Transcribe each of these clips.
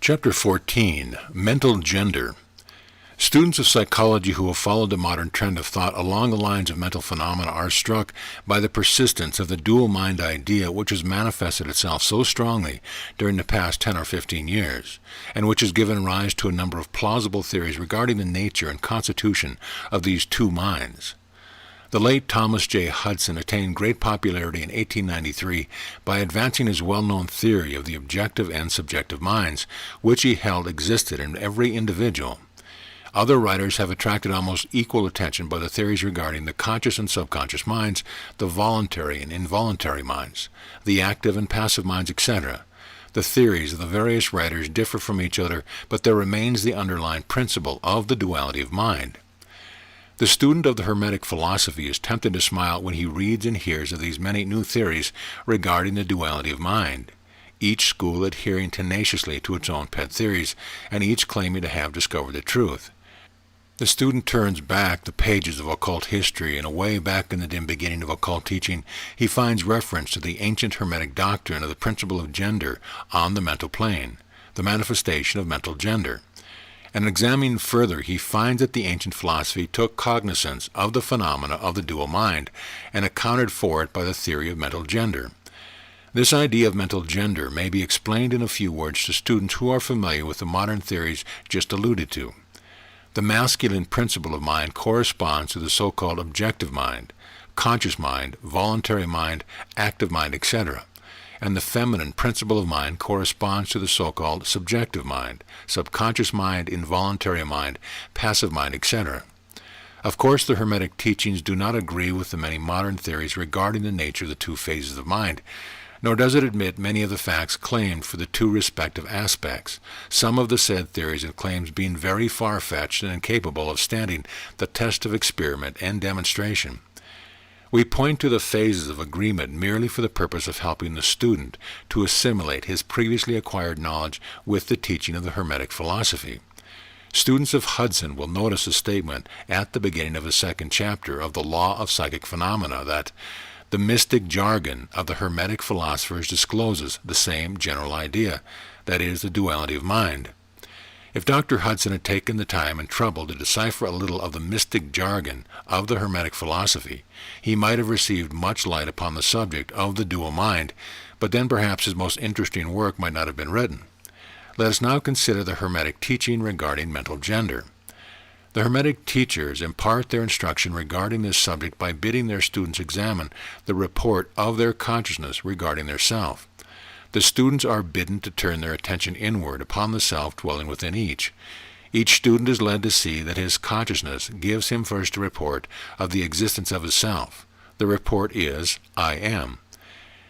Chapter 14, Mental Gender. Students of psychology who have followed the modern trend of thought along the lines of mental phenomena are struck by the persistence of the dual mind idea, which has manifested itself so strongly during the past 10 or 15 years, and which has given rise to a number of plausible theories regarding the nature and constitution of these two minds. The late Thomas J. Hudson attained great popularity in 1893 by advancing his well-known theory of the objective and subjective minds, which he held existed in every individual. Other writers have attracted almost equal attention by the theories regarding the conscious and subconscious minds, the voluntary and involuntary minds, the active and passive minds, etc. The theories of the various writers differ from each other, but there remains the underlying principle of the duality of mind. The student of the Hermetic philosophy is tempted to smile when he reads and hears of these many new theories regarding the duality of mind, each school adhering tenaciously to its own pet theories, and each claiming to have discovered the truth. The student turns back the pages of occult history, and away back in the dim beginning of occult teaching, he finds reference to the ancient Hermetic doctrine of the principle of gender on the mental plane, the manifestation of mental gender. And examining further, he finds that the ancient philosophy took cognizance of the phenomena of the dual mind and accounted for it by the theory of mental gender. This idea of mental gender may be explained in a few words to students who are familiar with the modern theories just alluded to. The masculine principle of mind corresponds to the so-called objective mind, conscious mind, voluntary mind, active mind, etc., and the feminine principle of mind corresponds to the so-called subjective mind, subconscious mind, involuntary mind, passive mind, etc. Of course, the Hermetic teachings do not agree with the many modern theories regarding the nature of the two phases of mind, nor does it admit many of the facts claimed for the two respective aspects, some of the said theories and claims being very far-fetched and incapable of standing the test of experiment and demonstration. We point to the phases of agreement merely for the purpose of helping the student to assimilate his previously acquired knowledge with the teaching of the Hermetic philosophy. Students of Hudson will notice a statement at the beginning of the second chapter of the Law of Psychic Phenomena that the mystic jargon of the Hermetic philosophers discloses the same general idea, that is, the duality of mind. If Dr. Hudson had taken the time and trouble to decipher a little of the mystic jargon of the Hermetic philosophy, he might have received much light upon the subject of the dual mind, but then perhaps his most interesting work might not have been written. Let us now consider the Hermetic teaching regarding mental gender. The Hermetic teachers impart their instruction regarding this subject by bidding their students examine the report of their consciousness regarding their self. The students are bidden to turn their attention inward upon the self dwelling within each. Each student is led to see that his consciousness gives him first a report of the existence of his self. The report is, I am.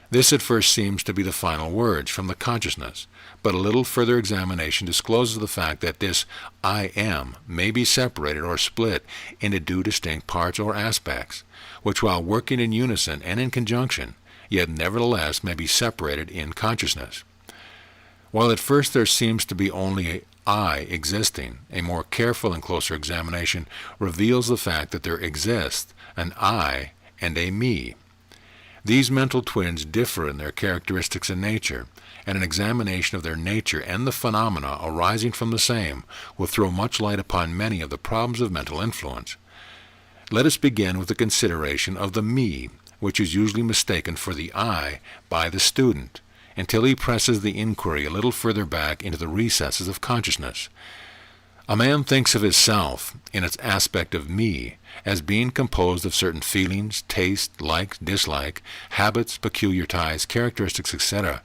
This at first seems to be the final words from the consciousness, but a little further examination discloses the fact that this I am may be separated or split into two distinct parts or aspects, which while working in unison and in conjunction, yet nevertheless may be separated in consciousness. While at first there seems to be only a I existing, a more careful and closer examination reveals the fact that there exists an I and a me. These mental twins differ in their characteristics and nature, and an examination of their nature and the phenomena arising from the same will throw much light upon many of the problems of mental influence. Let us begin with the consideration of the me, which is usually mistaken for the I by the student, until he presses the inquiry a little further back into the recesses of consciousness. A man thinks of his self, in its aspect of me, as being composed of certain feelings, taste, like, dislike, habits, peculiar ties, characteristics, etc.,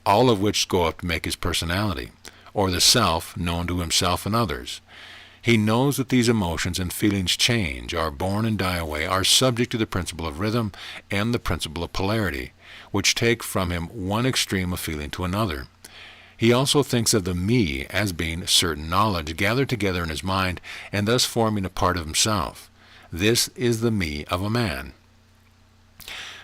all of which go up to make his personality, or the self known to himself and others. He knows that these emotions and feelings change, are born and die away, are subject to the principle of rhythm and the principle of polarity, which take from him one extreme of feeling to another. He also thinks of the me as being certain knowledge gathered together in his mind and thus forming a part of himself. This is the me of a man.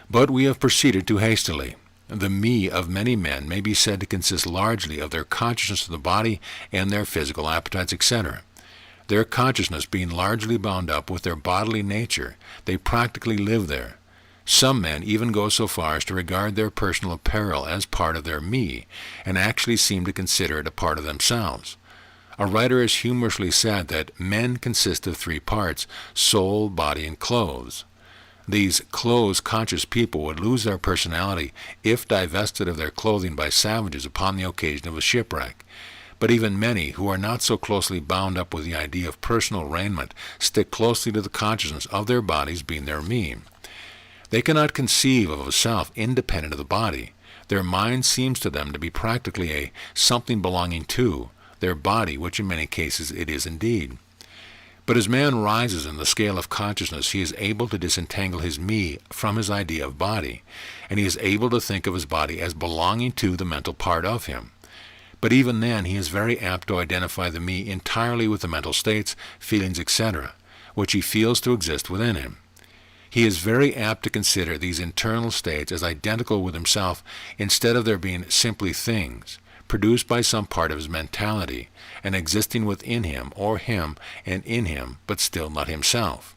But we have proceeded too hastily. The me of many men may be said to consist largely of their consciousness of the body and their physical appetites, etc. Their consciousness being largely bound up with their bodily nature, they practically live there. Some men even go so far as to regard their personal apparel as part of their me, and actually seem to consider it a part of themselves. A writer has humorously said that men consist of three parts: soul, body, and clothes. These clothes-conscious people would lose their personality if divested of their clothing by savages upon the occasion of a shipwreck. But even many who are not so closely bound up with the idea of personal raiment stick closely to the consciousness of their bodies being their me. They cannot conceive of a self independent of the body. Their mind seems to them to be practically a something belonging to their body, which in many cases it is indeed. But as man rises in the scale of consciousness, he is able to disentangle his me from his idea of body, and he is able to think of his body as belonging to the mental part of him. But even then, he is very apt to identify the me entirely with the mental states, feelings, etc., which he feels to exist within him. He is very apt to consider these internal states as identical with himself, instead of their being simply things, produced by some part of his mentality, and existing within him or him and in him, but still not himself.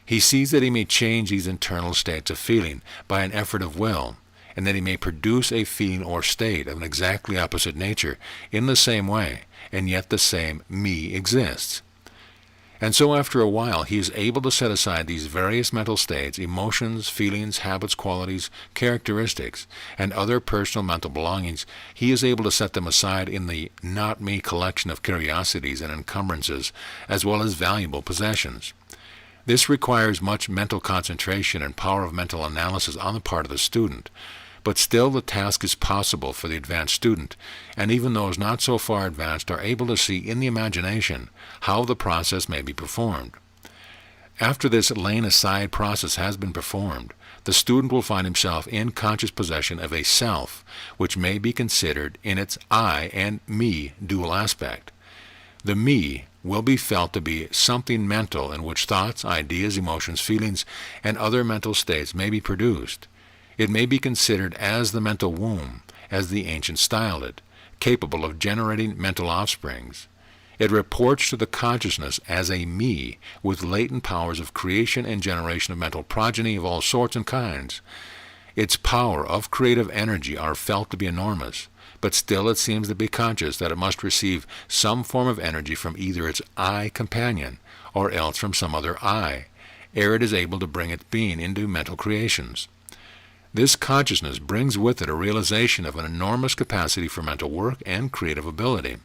He sees that he may change these internal states of feeling by an effort of will, and that he may produce a feeling or state of an exactly opposite nature in the same way, and yet the same me exists. And so after a while he is able to set aside these various mental states, emotions, feelings, habits, qualities, characteristics, and other personal mental belongings. He is able to set them aside in the not me collection of curiosities and encumbrances, as well as valuable possessions. This requires much mental concentration and power of mental analysis on the part of the student. But still the task is possible for the advanced student, and even those not so far advanced are able to see in the imagination how the process may be performed. After this laying aside process has been performed, the student will find himself in conscious possession of a self, which may be considered in its I and me dual aspect. The me will be felt to be something mental in which thoughts, ideas, emotions, feelings, and other mental states may be produced. It may be considered as the mental womb, as the ancients styled it, capable of generating mental offsprings. It reports to the consciousness as a me, with latent powers of creation and generation of mental progeny of all sorts and kinds. Its power of creative energy are felt to be enormous, but still it seems to be conscious that it must receive some form of energy from either its I companion, or else from some other I, ere it is able to bring its being into mental creations. This consciousness brings with it a realization of an enormous capacity for mental work and creative ability.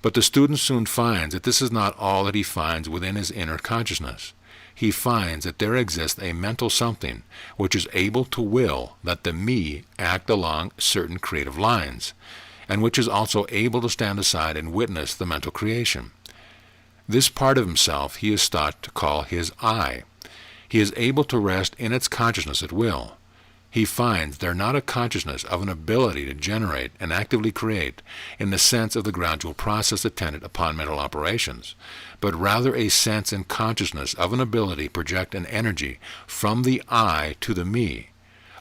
But the student soon finds that this is not all that he finds within his inner consciousness. He finds that there exists a mental something which is able to will that the me act along certain creative lines, and which is also able to stand aside and witness the mental creation. This part of himself he is taught to call his I. He is able to rest in its consciousness at will. He finds there not a consciousness of an ability to generate and actively create in the sense of the gradual process attendant upon mental operations, but rather a sense and consciousness of an ability to project an energy from the I to the me,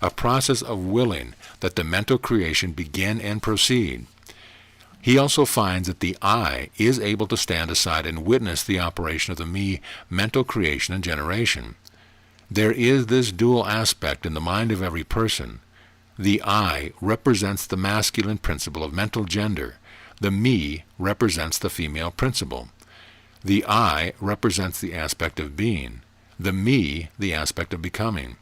a process of willing that the mental creation begin and proceed. He also finds that the I is able to stand aside and witness the operation of the me mental creation and generation. There is this dual aspect in the mind of every person. The I represents the masculine principle of mental gender. The me represents the female principle. The I represents the aspect of being. The me, the aspect of becoming.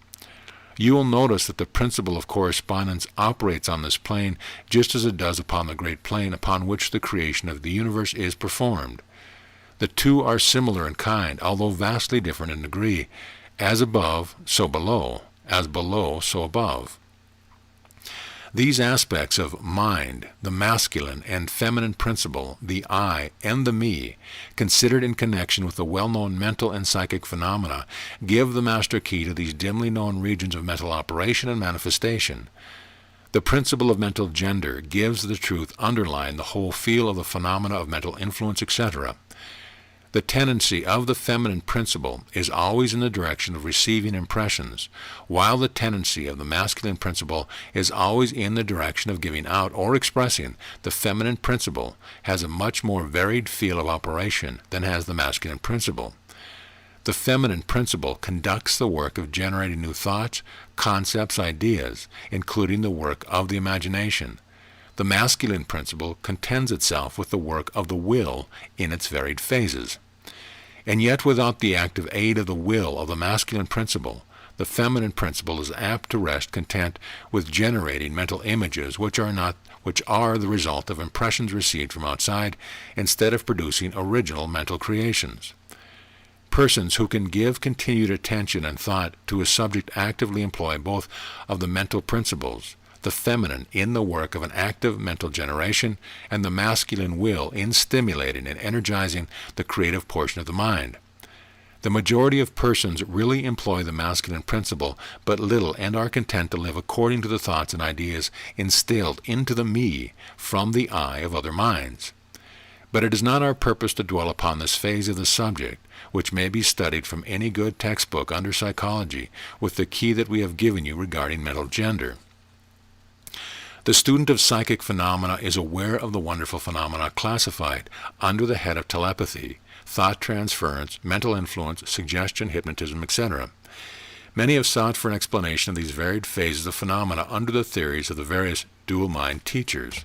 You will notice that the principle of correspondence operates on this plane just as it does upon the great plane upon which the creation of the universe is performed. The two are similar in kind, although vastly different in degree. As above, so below. As below, so above. These aspects of mind, the masculine and feminine principle, the I, and the me, considered in connection with the well-known mental and psychic phenomena, give the master key to these dimly known regions of mental operation and manifestation. The principle of mental gender gives the truth underlying the whole feel of the phenomena of mental influence, etc. The tendency of the feminine principle is always in the direction of receiving impressions, while the tendency of the masculine principle is always in the direction of giving out or expressing. The feminine principle has a much more varied field of operation than has the masculine principle. The feminine principle conducts the work of generating new thoughts, concepts, ideas, including the work of the imagination. The masculine principle contents itself with the work of the will in its varied phases. And yet without the active aid of the will of the masculine principle, the feminine principle is apt to rest content with generating mental images which are the result of impressions received from outside, instead of producing original mental creations. Persons who can give continued attention and thought to a subject actively employ both of the mental principles, the feminine in the work of an active mental generation, and the masculine will in stimulating and energizing the creative portion of the mind. The majority of persons really employ the masculine principle but little, and are content to live according to the thoughts and ideas instilled into the me from the I of other minds. But it is not our purpose to dwell upon this phase of the subject, which may be studied from any good textbook under psychology, with the key that we have given you regarding mental gender. The student of psychic phenomena is aware of the wonderful phenomena classified under the head of telepathy, thought transference, mental influence, suggestion, hypnotism, etc. Many have sought for an explanation of these varied phases of phenomena under the theories of the various dual mind teachers.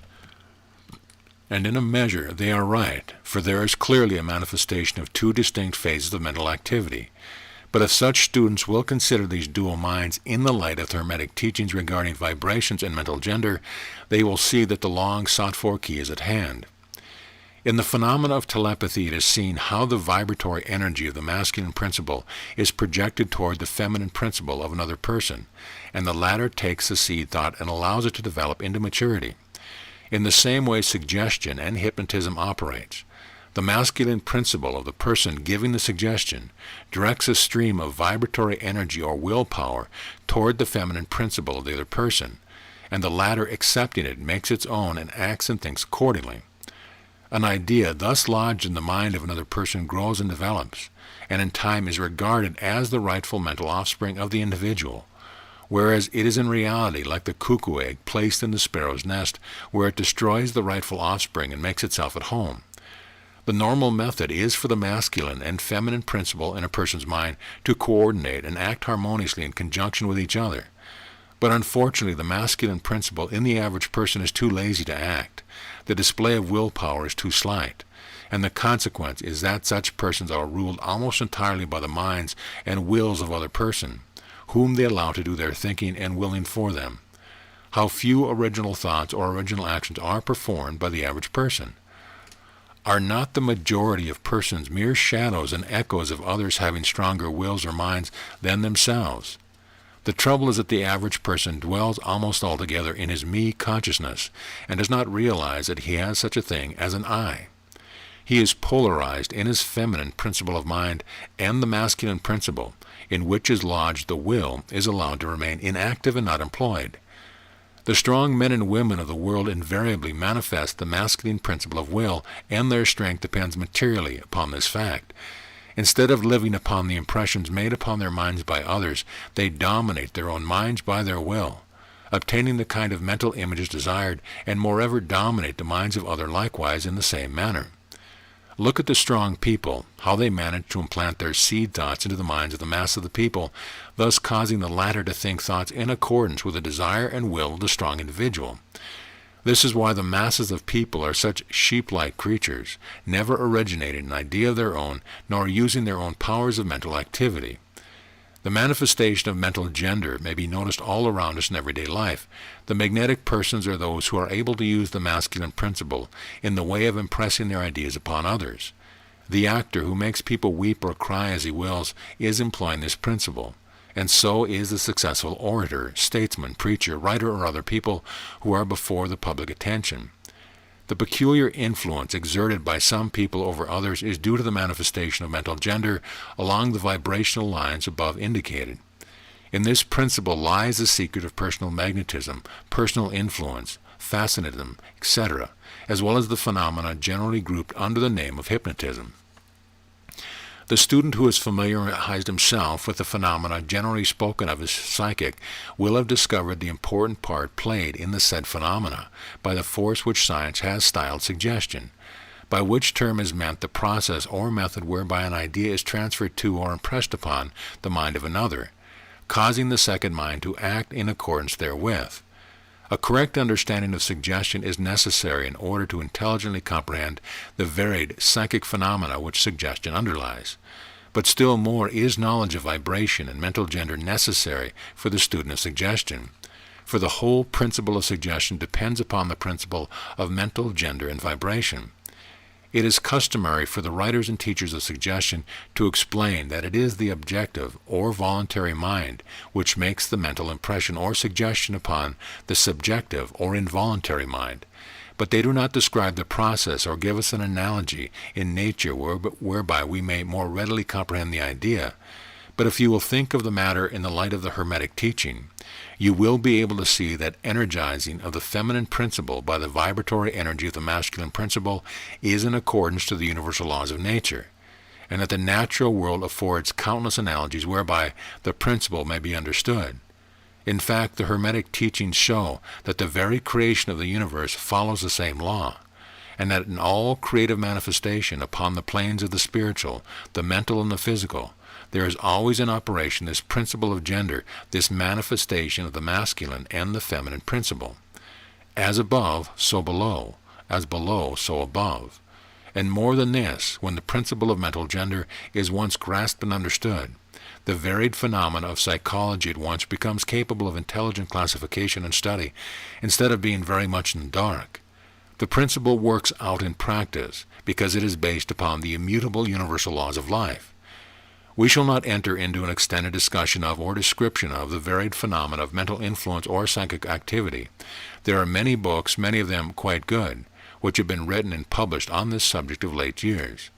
And in a measure they are right, for there is clearly a manifestation of two distinct phases of mental activity. But if such students will consider these dual minds in the light of Hermetic teachings regarding vibrations and mental gender, they will see that the long sought-for key is at hand. In the phenomena of telepathy, it is seen how the vibratory energy of the masculine principle is projected toward the feminine principle of another person, and the latter takes the seed thought and allows it to develop into maturity. In the same way suggestion and hypnotism operates. The masculine principle of the person giving the suggestion directs a stream of vibratory energy or willpower toward the feminine principle of the other person, and the latter, accepting it, makes its own and acts and thinks accordingly. An idea thus lodged in the mind of another person grows and develops, and in time is regarded as the rightful mental offspring of the individual, whereas it is in reality like the cuckoo egg placed in the sparrow's nest, where it destroys the rightful offspring and makes itself at home. The normal method is for the masculine and feminine principle in a person's mind to coordinate and act harmoniously in conjunction with each other. But unfortunately, the masculine principle in the average person is too lazy to act. The display of willpower is too slight, and the consequence is that such persons are ruled almost entirely by the minds and wills of other persons, whom they allow to do their thinking and willing for them. How few original thoughts or original actions are performed by the average person. Are not the majority of persons mere shadows and echoes of others having stronger wills or minds than themselves? The trouble is that the average person dwells almost altogether in his me consciousness, and does not realize that he has such a thing as an I. He is polarized in his feminine principle of mind, and the masculine principle, in which is lodged the will, is allowed to remain inactive and not employed. The strong men and women of the world invariably manifest the masculine principle of will, and their strength depends materially upon this fact. Instead of living upon the impressions made upon their minds by others, they dominate their own minds by their will, obtaining the kind of mental images desired, and moreover dominate the minds of others likewise in the same manner. Look at the strong people, how they manage to implant their seed thoughts into the minds of the mass of the people, thus causing the latter to think thoughts in accordance with the desire and will of the strong individual. This is why the masses of people are such sheep-like creatures, never originating an idea of their own, nor using their own powers of mental activity. The manifestation of mental gender may be noticed all around us in everyday life. The magnetic persons are those who are able to use the masculine principle in the way of impressing their ideas upon others. The actor who makes people weep or cry as he wills is employing this principle, and so is the successful orator, statesman, preacher, writer, or other people who are before the public attention. The peculiar influence exerted by some people over others is due to the manifestation of mental gender along the vibrational lines above indicated. In this principle lies the secret of personal magnetism, personal influence, fascinatism, etc., as well as the phenomena generally grouped under the name of hypnotism. The student who has familiarized himself with the phenomena generally spoken of as psychic will have discovered the important part played in the said phenomena by the force which science has styled suggestion. by which term is meant the process or method whereby an idea is transferred to or impressed upon the mind of another, causing the second mind to act in accordance therewith. A correct understanding of suggestion is necessary in order to intelligently comprehend the varied psychic phenomena which suggestion underlies. But still more is knowledge of vibration and mental gender necessary for the student of suggestion, for the whole principle of suggestion depends upon the principle of mental gender and vibration. It is customary for the writers and teachers of suggestion to explain that it is the objective or voluntary mind which makes the mental impression or suggestion upon the subjective or involuntary mind, but they do not describe the process or give us an analogy in nature whereby we may more readily comprehend the idea. But if you will think of the matter in the light of the Hermetic teaching, you will be able to see that energizing of the feminine principle by the vibratory energy of the masculine principle is in accordance to the universal laws of nature, and that the natural world affords countless analogies whereby the principle may be understood. In fact, the Hermetic teachings show that the very creation of the universe follows the same law, and that in all creative manifestation upon the planes of the spiritual, the mental, and the physical, there is always in operation this principle of gender, this manifestation of the masculine and the feminine principle. As above, so below; as below, so above. And more than this, when the principle of mental gender is once grasped and understood, the varied phenomena of psychology at once becomes capable of intelligent classification and study, instead of being very much in the dark. The principle works out in practice, because it is based upon the immutable universal laws of life. We shall not enter into an extended discussion of or description of the varied phenomena of mental influence or psychic activity. There are many books, many of them quite good, which have been written and published on this subject of late years.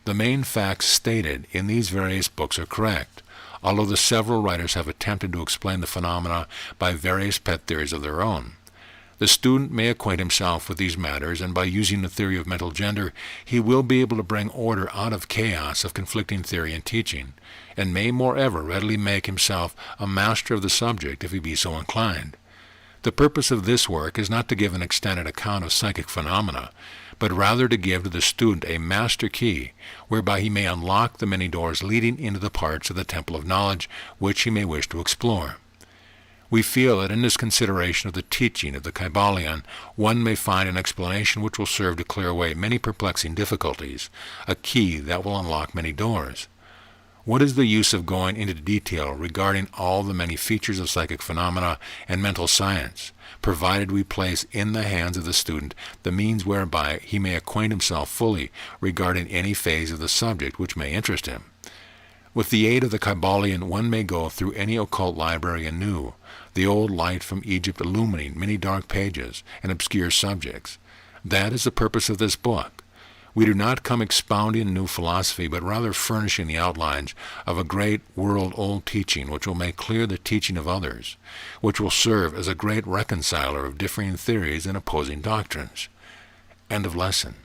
The main facts stated in these various books are correct, although the several writers have attempted to explain the phenomena by various pet theories of their own. The student may acquaint himself with these matters, and by using the theory of mental gender, he will be able to bring order out of chaos of conflicting theory and teaching, and may moreover readily make himself a master of the subject if he be so inclined. The purpose of this work is not to give an extended account of psychic phenomena, but rather to give to the student a master key, whereby he may unlock the many doors leading into the parts of the temple of knowledge which he may wish to explore. We feel that in this consideration of the teaching of the Kybalion, one may find an explanation which will serve to clear away many perplexing difficulties, a key that will unlock many doors. What is the use of going into detail regarding all the many features of psychic phenomena and mental science, provided we place in the hands of the student the means whereby he may acquaint himself fully regarding any phase of the subject which may interest him? With the aid of the Kybalion, one may go through any occult library anew, the old light from Egypt illumining many dark pages and obscure subjects. That is the purpose of this book. We do not come expounding a new philosophy, but rather furnishing the outlines of a great world-old teaching which will make clear the teaching of others, which will serve as a great reconciler of differing theories and opposing doctrines. End of lesson.